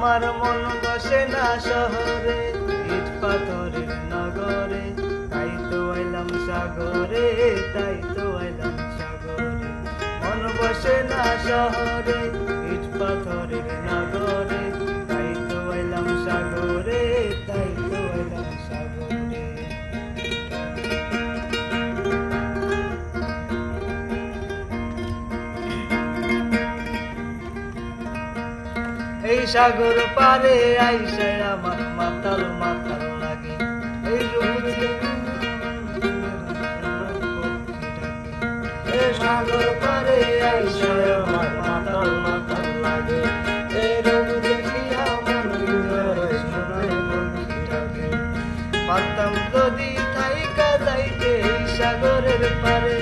আমার মন বসে না শহরে, ইট পাথরের নগরে, তাই তো আইলাম সাগরে, তাই তো আইলাম সাগরে। মন বসে না শহরে, ইট পাথরের নগরে, তাই তো আইলাম সাগরে, তাই তো আইলাম সাগরে। এই সাগর পারে আইসা আমার মাতাল মাতাল লাগে, এই সাগর পারে আইসা আমার মাতাল মাতাল লাগে, এই রূপ দেখিয়া মন হৃদয়ে সোনার পক্ষী ডাকে। পারতাম যদি থাইকা যাইতে এই সাগরের পারে,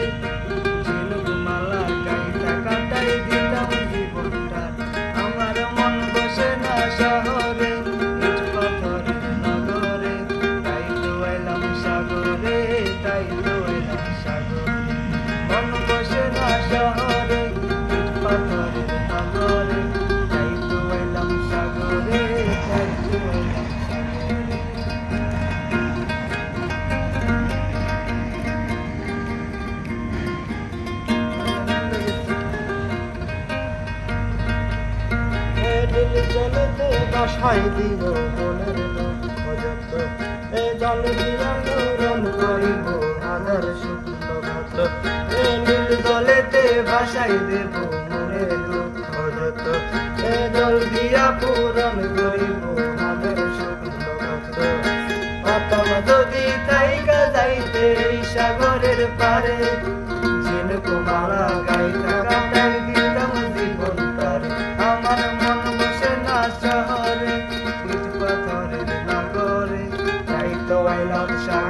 ঝিনুক মালা গাইতা কাটাই দিতাম জীবনটা। আমার মন বসে না শহরে, ইট পাথরের নগরে, তাই তো আইলাম সাগরে, তাই তো আইলাম সাগরে। মন বসে না শহরে, ইট পাথরের নগরে, তাই তো আইলাম সাগরে, তাই তো আইলাম সাগরে। জলেতে বাসাই দিও মনের দুঃখ, এ জল দিয়ালো রণ করিব আদার শুক্ল ভাত। এ নীল জলেতে ভাসাই দেব মনের দুঃখ যত, এ জল দিয়া পূরণ করিব আদার শুক্ল ভাত। পাতাম যদি থাইকা যাইতে এই সাগরের পারে, ঝিনুক মালা গাইতা কাটাই দিতাম জীবন তারে। আমার মন বসে না শহরে, ইট পাথরের নগরে, তাই তো আইলাম সাগরে।